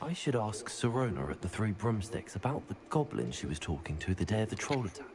I should ask Sirona at the Three Broomsticks about the goblin she was talking to the day of the troll attack.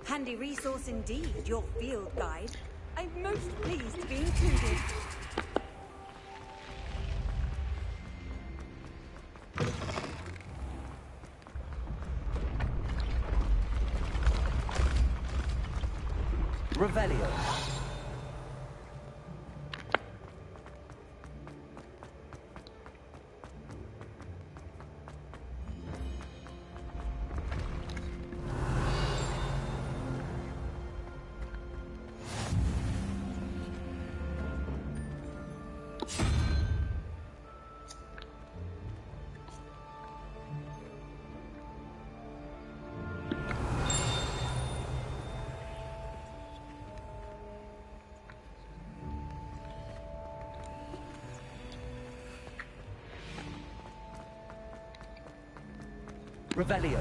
Handy resource indeed, your field guide. I'm most pleased to be included. Revelio. Revelio.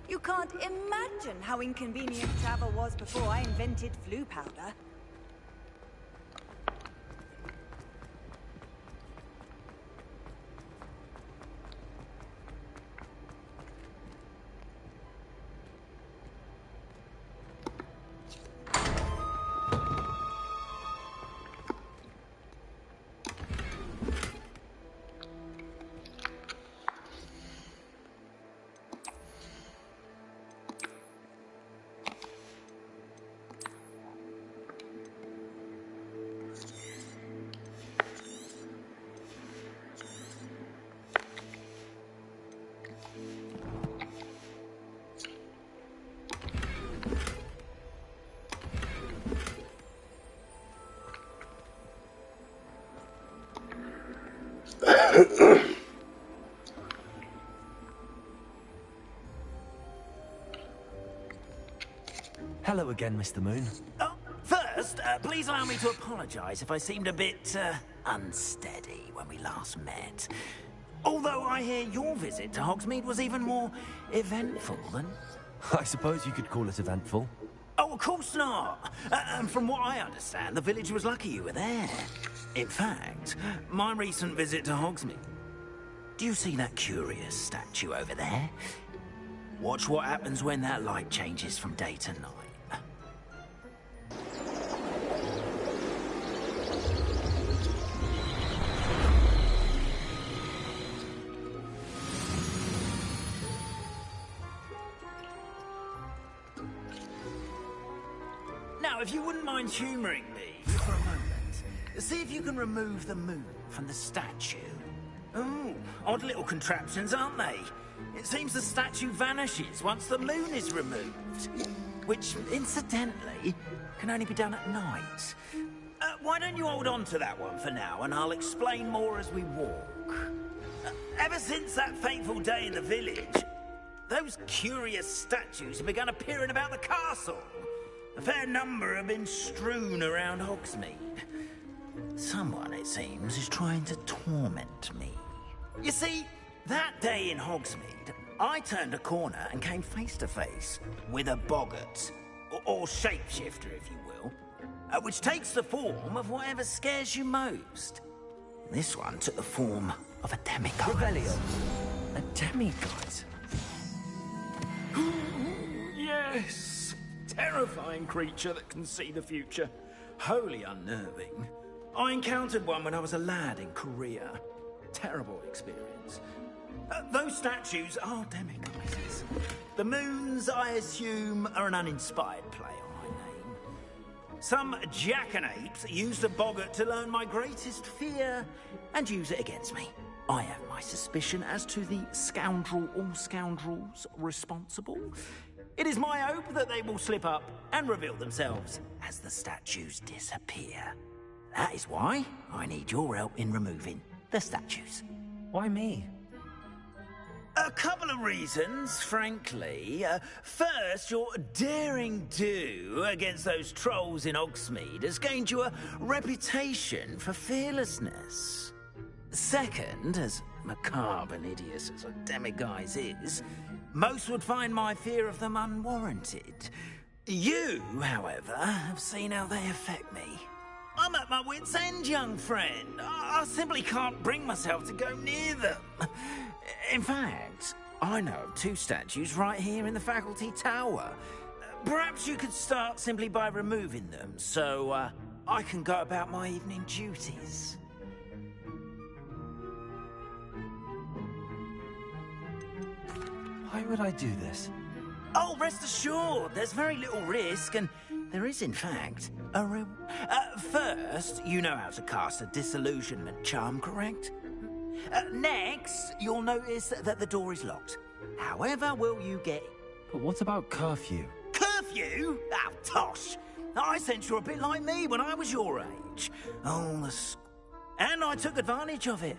You can't imagine how inconvenient travel was before I invented flu powder. Hello again, Mr. Moon. Oh, first, please allow me to apologize if I seemed a bit, unsteady when we last met. Although I hear your visit to Hogsmeade was even more eventful than... I suppose you could call it eventful. Oh, of course not. And from what I understand, the village was lucky you were there. In fact, my recent visit to Hogsmeade... do you see that curious statue over there? Watch what happens when that light changes from day to night. Now, if you wouldn't mind humouring me for a moment, see if you can remove the moon from the statue. Oh, odd little contraptions, aren't they? It seems the statue vanishes once the moon is removed. Which, incidentally, can only be done at night. Why don't you hold on to that one for now, and I'll explain more as we walk. Ever since that fateful day in the village, those curious statues have begun appearing about the castle. A fair number have been strewn around Hogsmeade. Someone, it seems, is trying to torment me. You see, that day in Hogsmeade, I turned a corner and came face to face with a boggart, or shapeshifter, if you will, which takes the form of whatever scares you most. This one took the form of a demiguise. Rebellion. A demiguise? Yes! Terrifying creature that can see the future. Wholly unnerving. I encountered one when I was a lad in Korea. Terrible experience. Those statues are demiguises. The moons, I assume, are an uninspired play on my name. Some jackanapes used a boggart to learn my greatest fear and use it against me. I have my suspicion as to the scoundrel or scoundrels responsible. It is my hope that they will slip up and reveal themselves as the statues disappear. That is why I need your help in removing the statues. Why me? A couple of reasons, frankly. First, your daring do against those trolls in Hogsmeade has gained you a reputation for fearlessness. Second, as macabre and hideous as a demiguise is, most would find my fear of them unwarranted. You, however, have seen how they affect me. I'm at my wit's end, young friend. I simply can't bring myself to go near them. In fact, I know of two statues right here in the faculty tower. Perhaps you could start simply by removing them, so I can go about my evening duties. Why would I do this? Oh, rest assured, there's very little risk, and there is, in fact, a first, you know how to cast a disillusionment charm, correct? Next, you'll notice that the door is locked. However will you get... But what about curfew? Curfew? Oh, tosh! I sense you're a bit like me when I was your age. Oh, and I took advantage of it.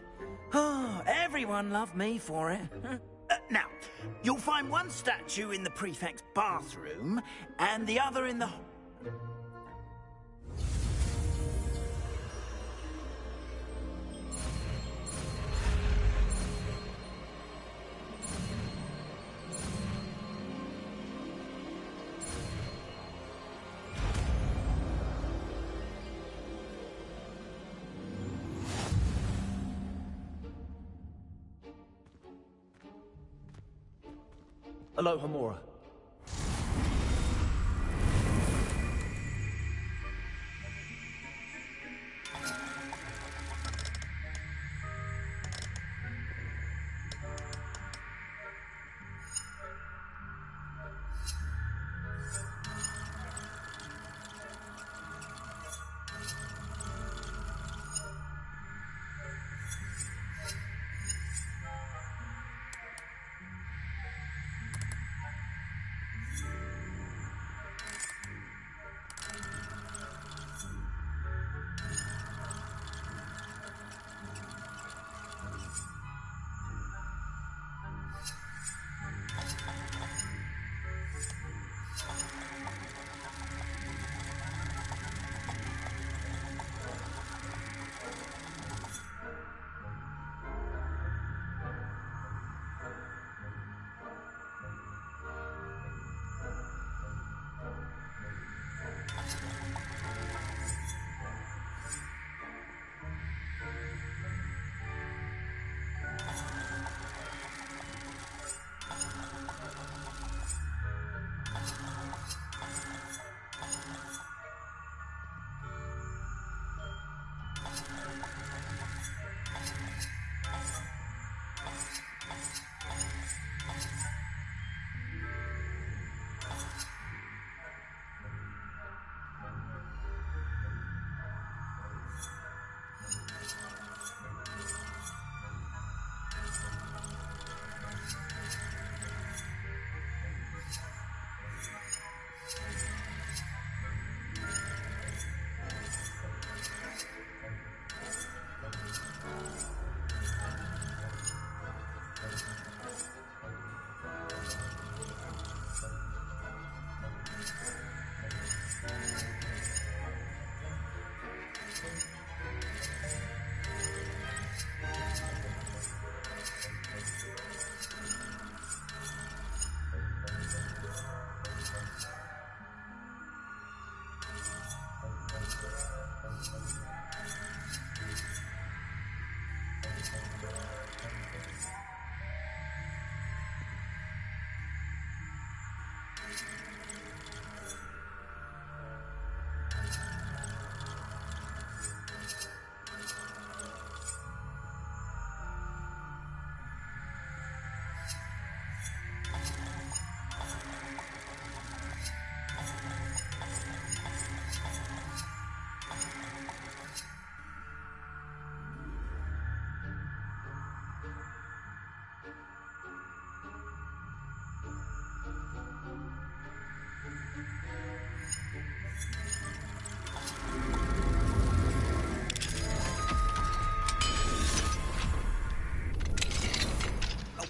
Oh, everyone loved me for it. Now, you'll find one statue in the prefect's bathroom, and the other in the... Aloha Mora.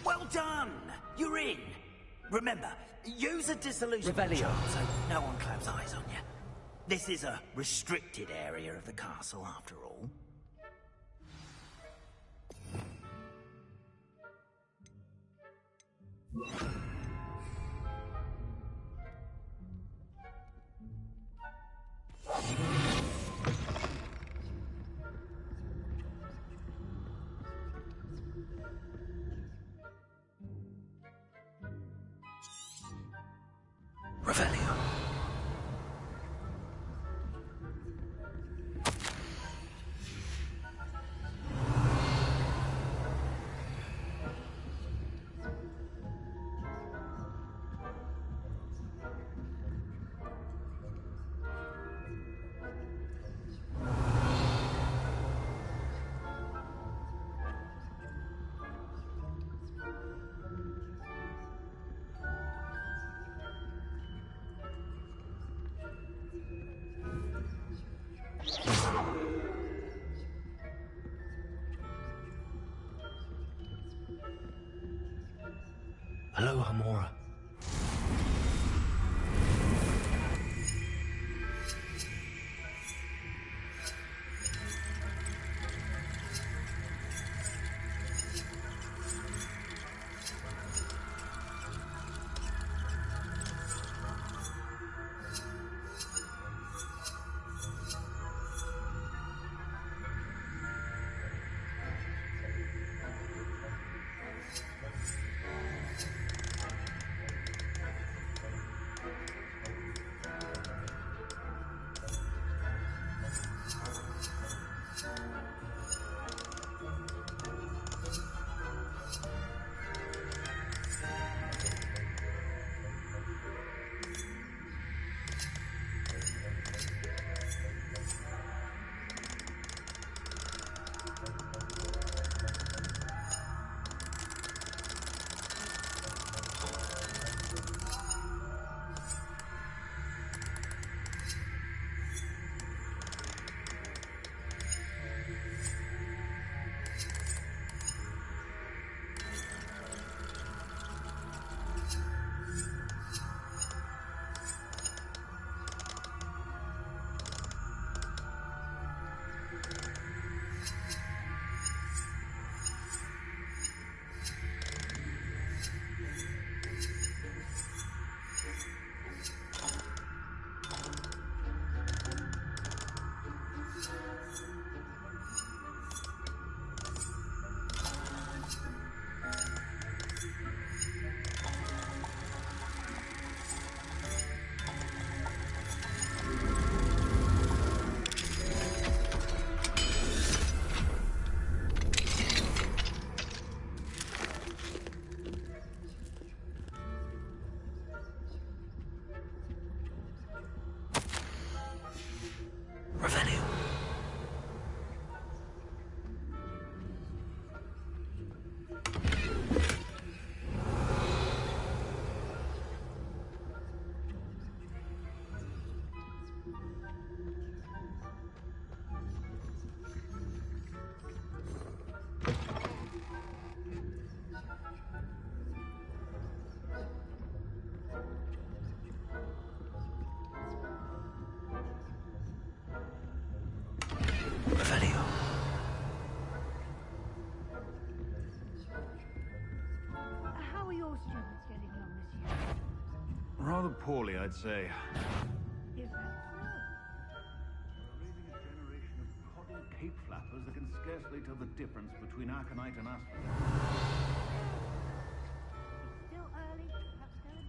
Well done! You're in. Remember, use a disillusionment Revelio. chart so no one claps eyes on you. This is a restricted area of the castle, after all. Revelio. Hello, Hamora. Rather poorly, I'd say. Is that so? hip flappers that can scarcely tell the difference between aconite and asphalt. Still early. Perhaps go in.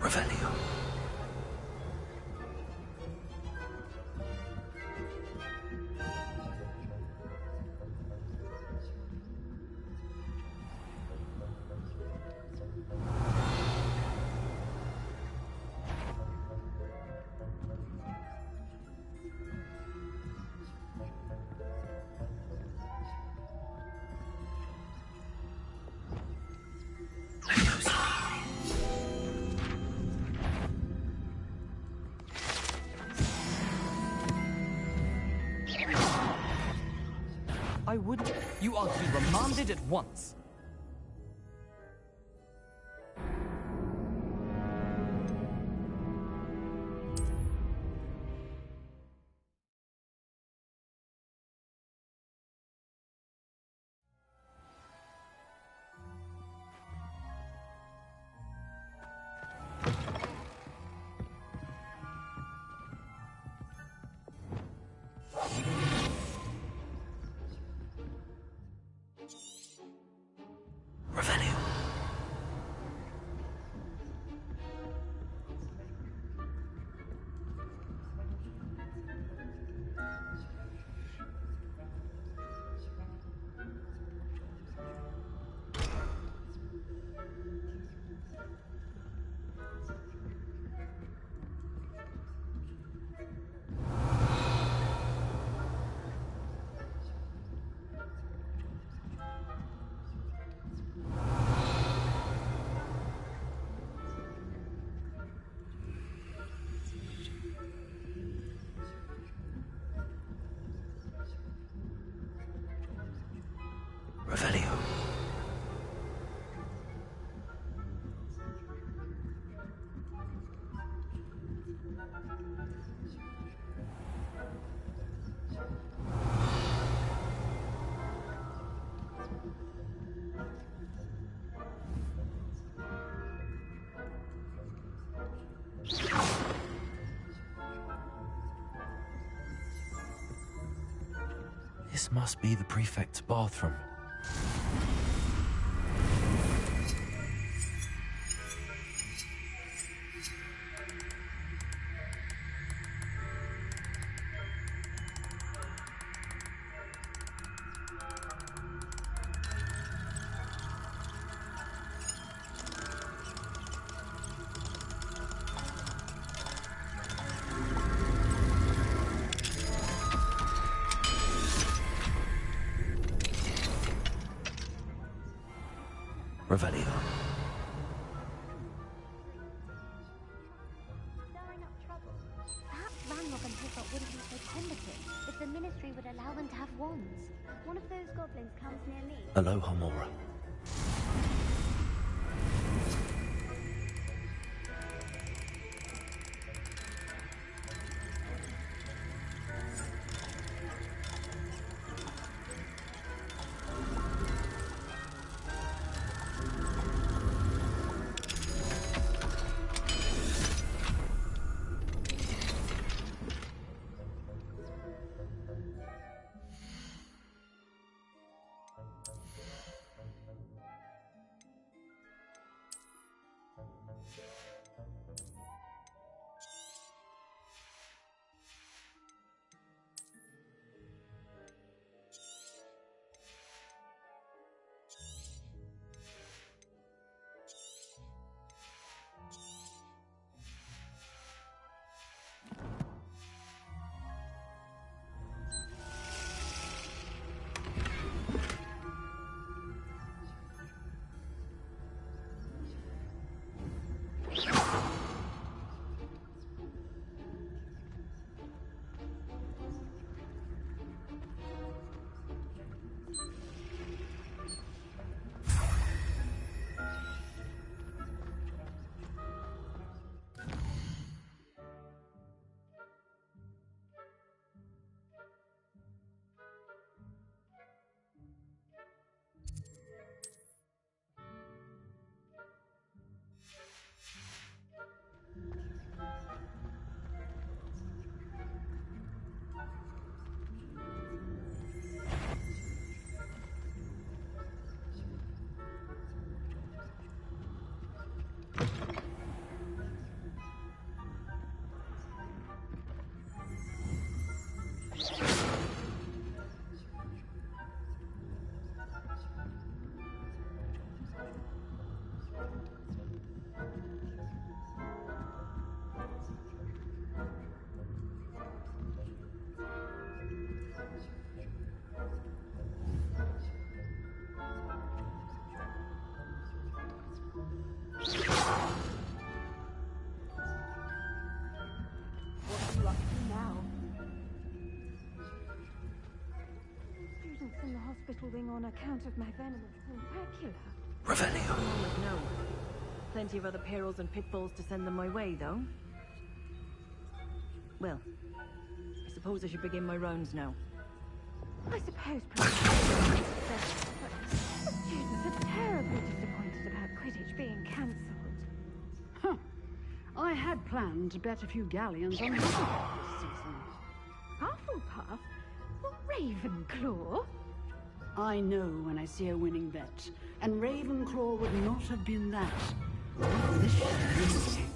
Revelio. I wouldn't. You are to be remanded at once. Revelio. Revelio. This must be the prefect's bathroom. Revelio. Stirring up trouble. Perhaps Ranrock and Hiccup wouldn't be so tentative if the Ministry would allow them to have wands. One of those goblins comes near me. Aloha, Mora. hospital wing on account of my venomous tubercular. Revelio. No. Plenty of other perils and pitfalls to send them my way, though. Well, I suppose I should begin my rounds now. I suppose Professor, but the students are terribly disappointed about Quidditch being cancelled. Huh. I had planned to bet a few galleons on Hufflepuff this season. Hufflepuff? Well, Ravenclaw? I know when I see a winning bet, and Ravenclaw would not have been that. Not this year.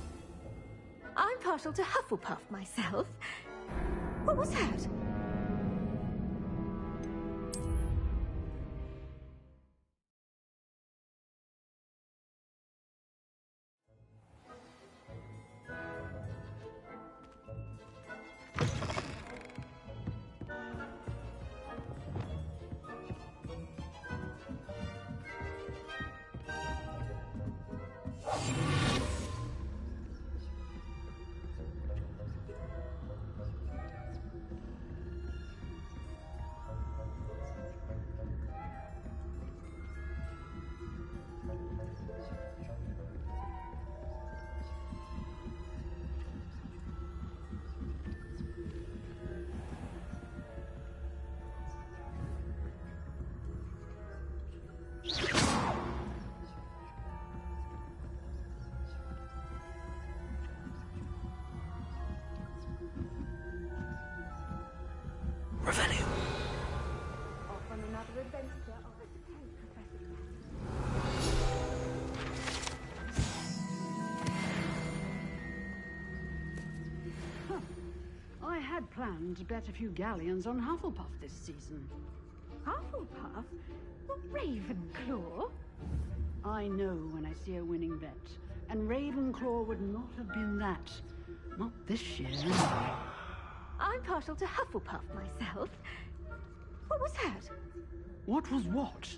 I'm partial to Hufflepuff myself. What was that? Revelio. Off on another adventure. I suppose Professor Huh. I had planned to bet a few galleons on Hufflepuff this season. Hufflepuff? Well, Ravenclaw? I know when I see a winning bet, and Ravenclaw would not have been that. Not this year. I'm partial to Hufflepuff myself. What was that? What was what?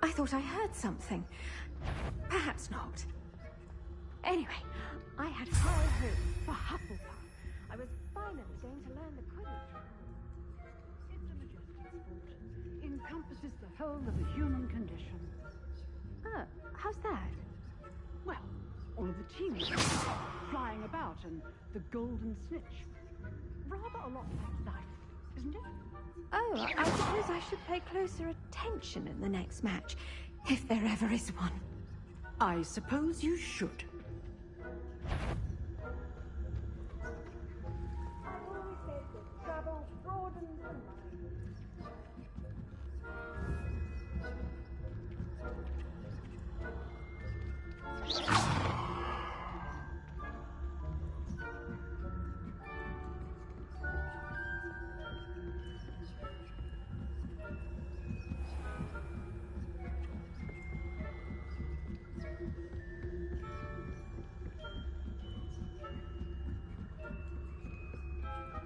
I thought I heard something. Perhaps not. Anyway, I had high hopes for Hufflepuff. I was finally going to learn the Quidditch. It's a majestic sport. Encompasses the whole of the human condition. Oh, how's that? Well, all of the teams flying about and the golden snitch. Rather a lot like life, isn't it? Oh, I suppose I should pay closer attention in the next match, if there ever is one. I suppose you should. I've always said that travel broadens the mind.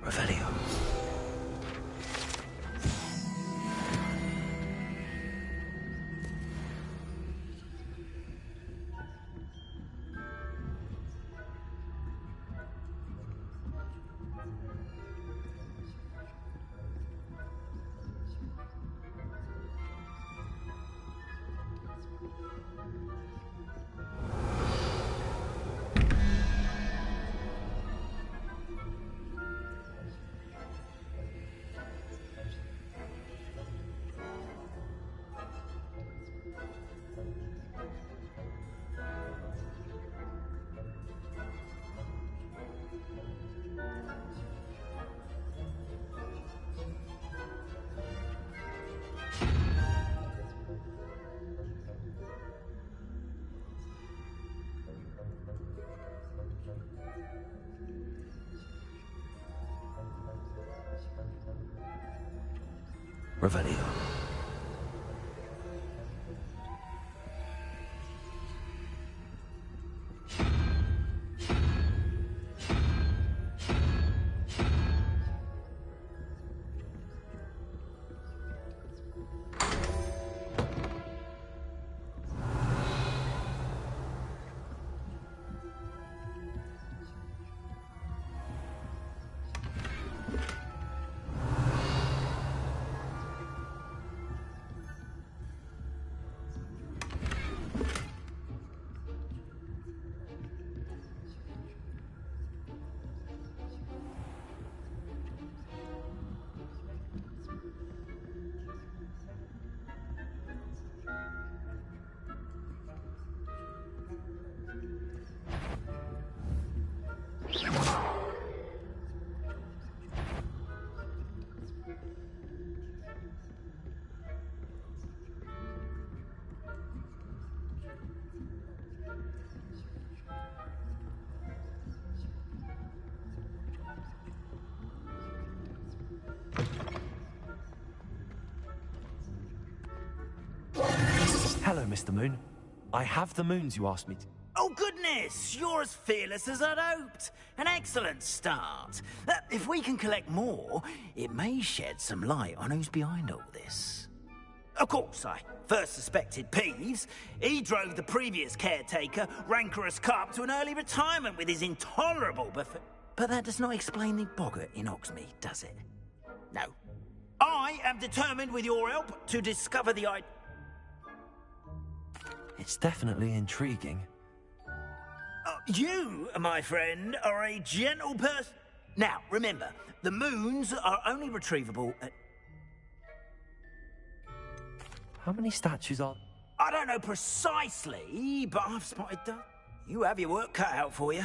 Revelio. Revelio. Mr. Moon. I have the moons you asked me to. Oh, goodness! You're as fearless as I'd hoped. An excellent start. If we can collect more, it may shed some light on who's behind all this. Of course, I first suspected Peeves. He drove the previous caretaker, Rancorous Carp, to an early retirement with his intolerable buffet. But that does not explain the boggart in Hogsmeade, does it? No. I am determined, with your help, to discover the It's definitely intriguing. You, my friend, are a gentle person. Now, remember, the moons are only retrievable at... How many statues are... I don't know precisely, but I've spotted that. You have your work cut out for you.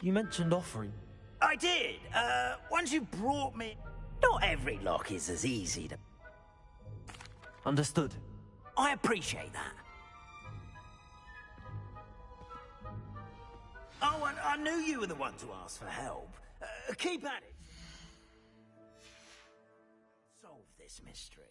You mentioned offering. I did. Once you brought me... Not every lock is as easy to... Understood. I appreciate that. Oh, and I knew you were the one to ask for help. Keep at it. Solve this mystery.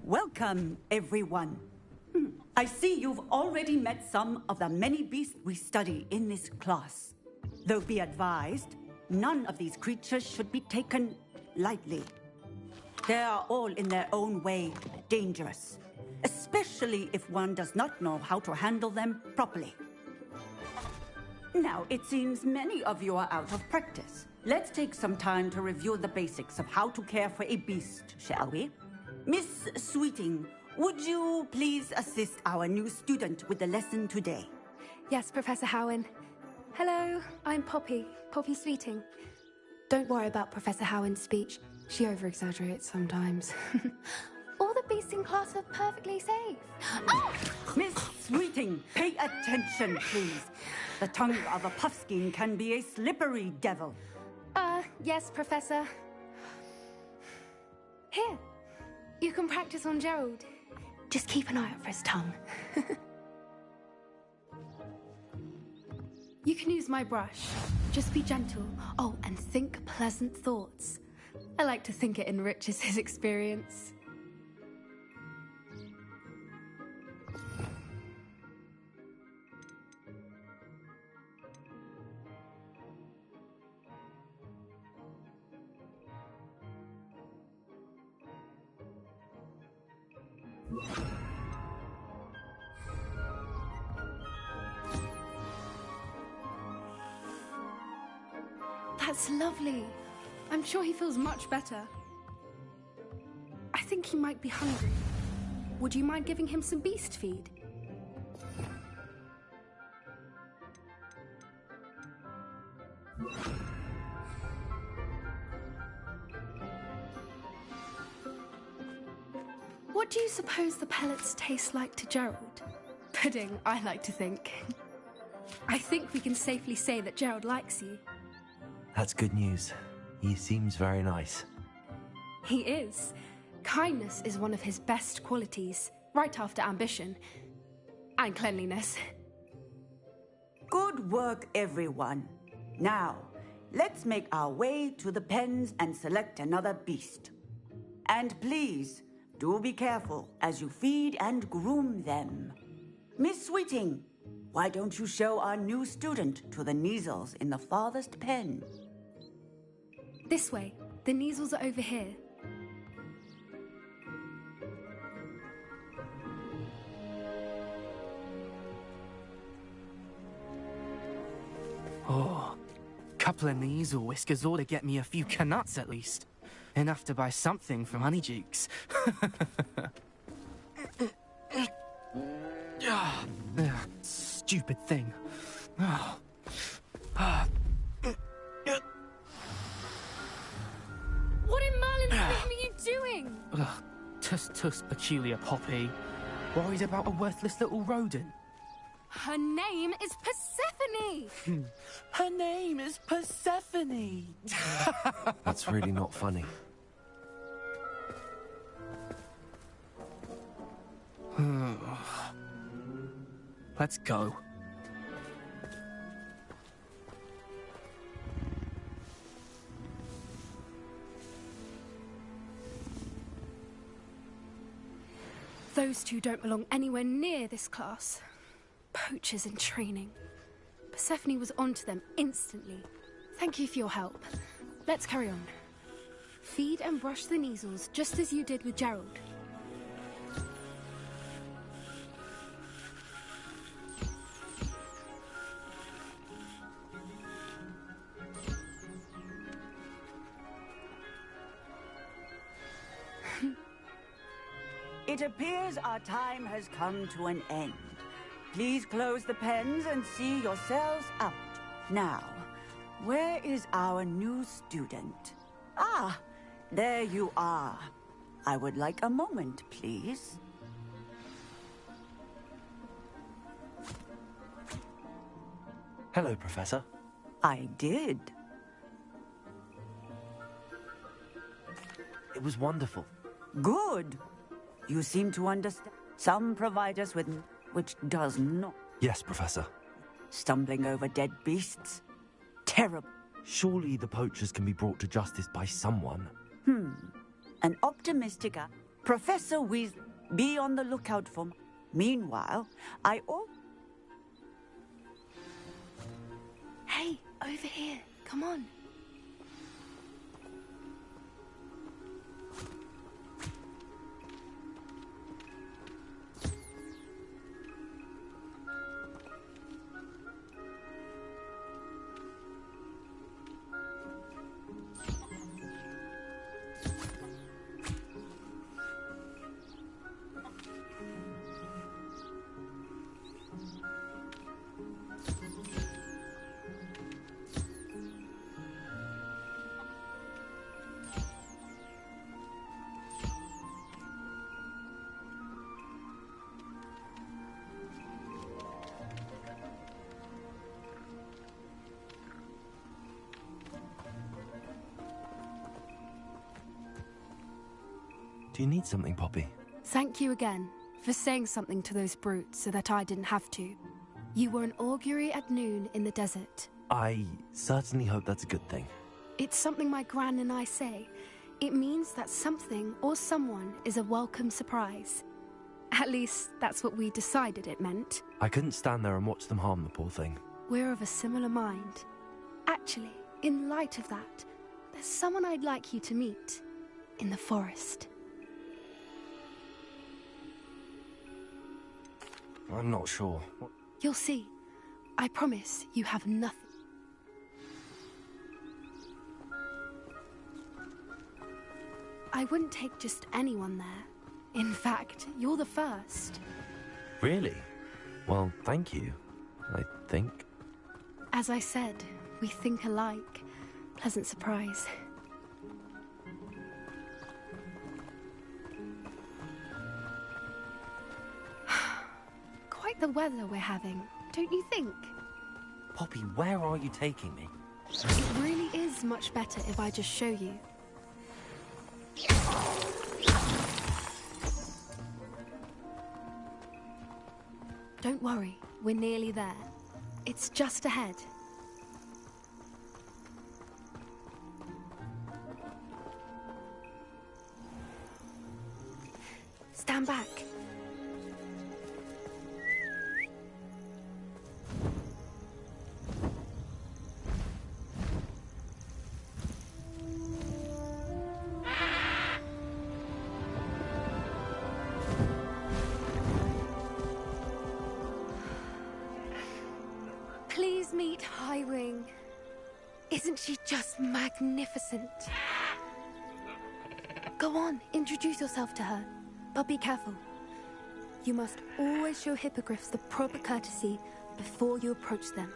Welcome, everyone. I see you've already met some of the many beasts we study in this class. Though be advised, none of these creatures should be taken lightly. They are all in their own way dangerous, especially if one does not know how to handle them properly. Now, it seems many of you are out of practice. Let's take some time to review the basics of how to care for a beast, shall we? Miss Sweeting, would you please assist our new student with the lesson today? Yes, Professor Howen. Hello, I'm Poppy Sweeting. Don't worry about Professor Howen's speech. She over-exaggerates sometimes. All the beasts in class are perfectly safe. Oh! Miss Sweeting, pay attention, please. The tongue of a puffskein can be a slippery devil. Yes, Professor. Here, you can practice on Gerald. Just keep an eye out for his tongue. You can use my brush. Just be gentle. Oh, and think pleasant thoughts. I like to think it enriches his experience. That's lovely. I'm sure he feels much better. I think he might be hungry. Would you mind giving him some beast feed? What do you suppose the pellets taste like to Gerald? Pudding, I like to think. I think we can safely say that Gerald likes you. That's good news. He seems very nice. He is. Kindness is one of his best qualities, right after ambition. And cleanliness. Good work, everyone. Now, let's make our way to the pens and select another beast. And please, do be careful as you feed and groom them. Miss Sweeting, why don't you show our new student to the Kneazles in the farthest pen? This way. The Kneazles are over here. Oh, couple of Kneazle whiskers ought to get me a few canuts at least. Enough to buy something from Honeydukes. Stupid thing. What in Merlin's name are you doing? Tuss peculiar Poppy. Worried about a worthless little rodent? Her name is Persephone! Her name is Persephone! That's really not funny. Let's go. Those two don't belong anywhere near this class. Poachers in training. Persephone was onto them instantly. Thank you for your help. Let's carry on. Feed and brush the Kneazles just as you did with Gerald. It appears our time has come to an end. Please close the pens and see yourselves out. Now, where is our new student? Ah, there you are. I would like a moment, please. Hello, Professor. I did. It was wonderful. Good. You seem to understand. Some provide us with which does not. Yes, Professor. Stumbling over dead beasts. Terrible. Surely the poachers can be brought to justice by someone. An optimistic Professor Weasley, be on the lookout for me. Meanwhile, Hey, over here. Come on. Do you need something, Poppy? Thank you again for saying something to those brutes so that I didn't have to. You were an augury at noon in the desert. I certainly hope that's a good thing. It's something my gran and I say. It means that something or someone is a welcome surprise. At least, that's what we decided it meant. I couldn't stand there and watch them harm the poor thing. We're of a similar mind. Actually, in light of that, there's someone I'd like you to meet. In the forest. I'm not sure. You'll see. I promise you have nothing. I wouldn't take just anyone there. In fact, you're the first. Really? Well, thank you, I think. As I said, we think alike. Pleasant surprise. Quite the weather we're having, don't you think? Poppy, where are you taking me? It really is much better if I just show you. Don't worry, we're nearly there. It's just ahead. Stand back. Please meet Highwing. Isn't she just magnificent? Go on, introduce yourself to her. But be careful. You must always show hippogriffs the proper courtesy before you approach them.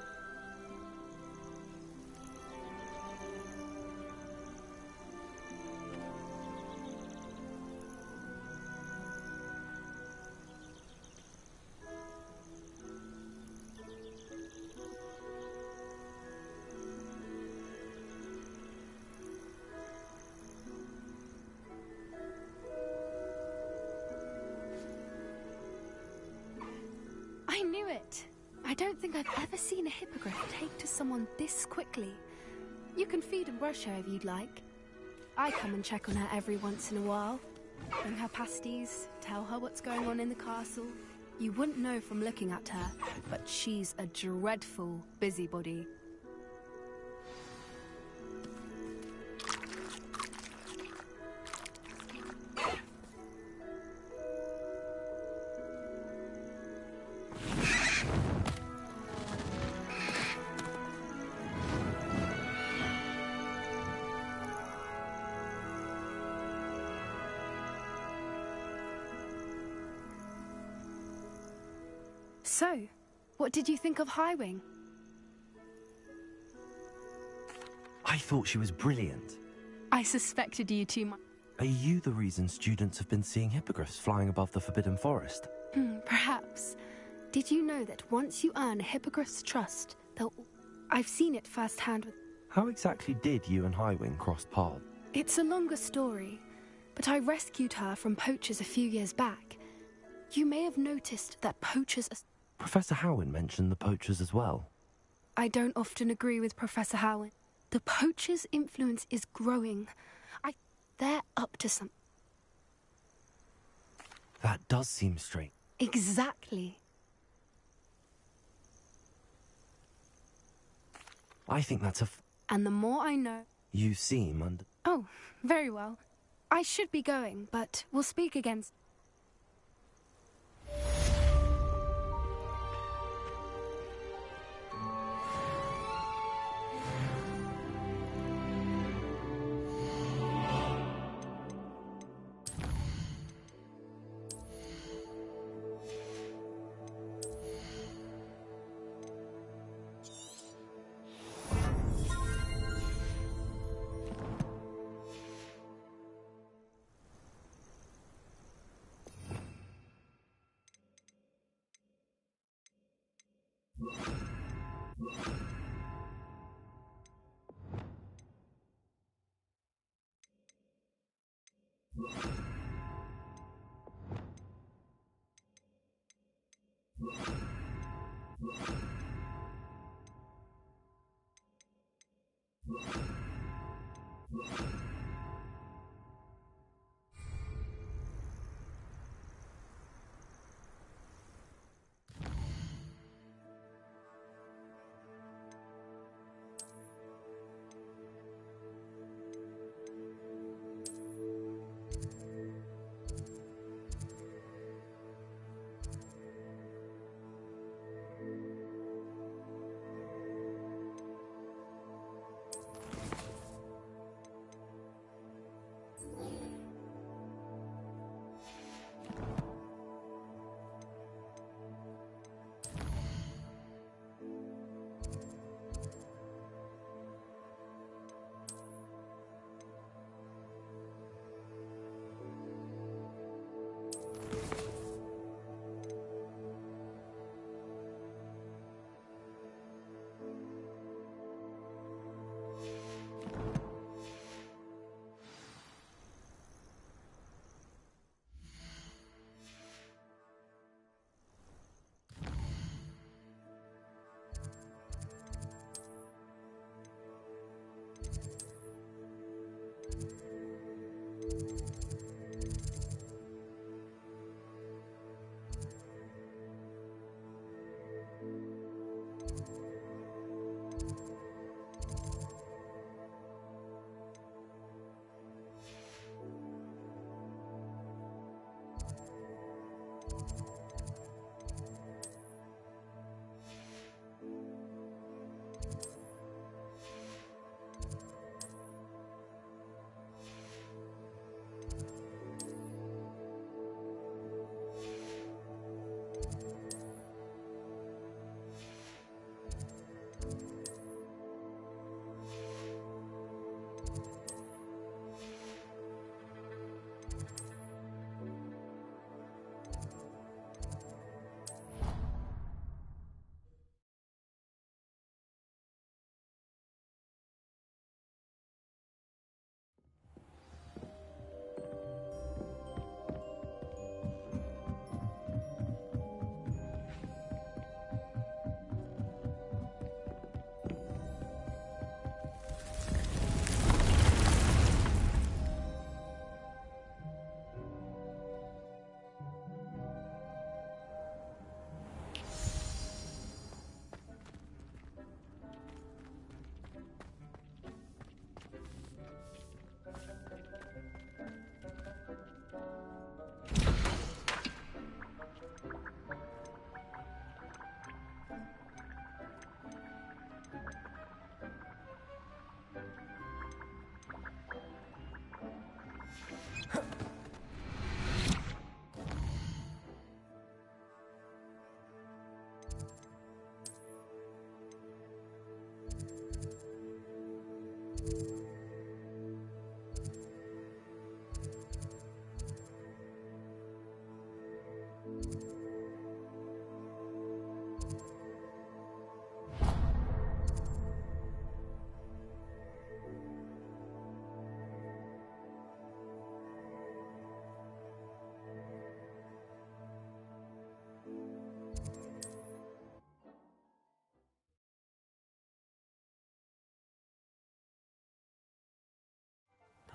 I knew it! I don't think I've ever seen a hippogriff take to someone this quickly. You can feed and brush her if you'd like. I come and check on her every once in a while. Bring her pasties, tell her what's going on in the castle. You wouldn't know from looking at her, but she's a dreadful busybody. So, what did you think of Highwing? I thought she was brilliant. I suspected you too much. Are you the reason students have been seeing hippogriffs flying above the Forbidden Forest? Perhaps. Did you know that once you earn a hippogriff's trust, they'll... I've seen it firsthand with... How exactly did you and Highwing cross paths? It's a longer story, but I rescued her from poachers a few years back. You may have noticed that poachers are... Professor Howin mentioned the poachers as well. I don't often agree with Professor Howin. The poachers' influence is growing. They're up to something. That does seem strange. Exactly. I think that's And the more I know... You seem under... Oh, very well. I should be going, but we'll speak again.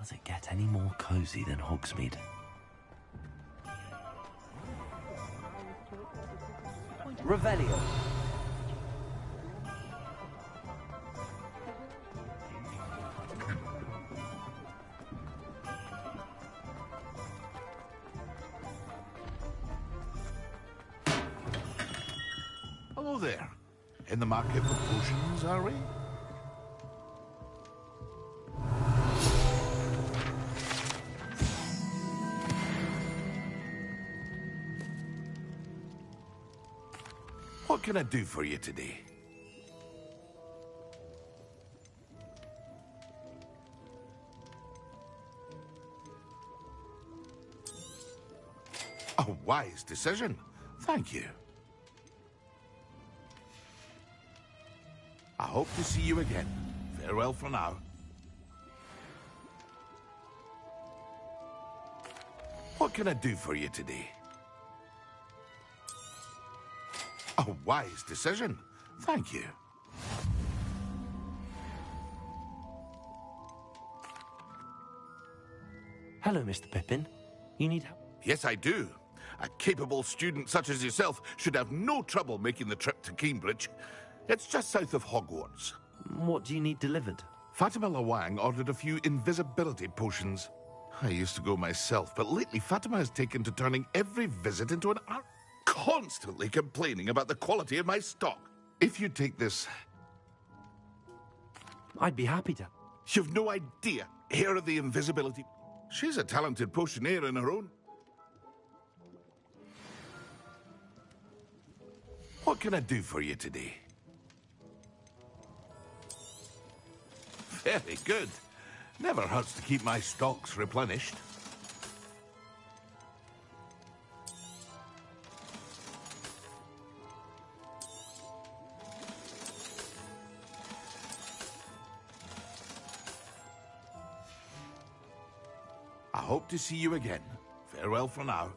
Does it get any more cozy than Hogsmeade? Revelio. Hello there. In the market for potions, are we? What can I do for you today? A wise decision. Thank you. I hope to see you again. Farewell for now. What can I do for you today? A wise decision. Thank you. Hello, Mr. Pippin. You need help? Yes, I do. A capable student such as yourself should have no trouble making the trip to Cambridge. It's just south of Hogwarts. What do you need delivered? Fatima Lawang ordered a few invisibility potions. I used to go myself, but lately Fatima has taken to turning every visit into an art, constantly complaining about the quality of my stock. If you take this... I'd be happy to. You've no idea. Here are the invisibility... She's a talented potioneer in her own. What can I do for you today? Very good. Never hurts to keep my stocks replenished. I hope to see you again. Farewell for now.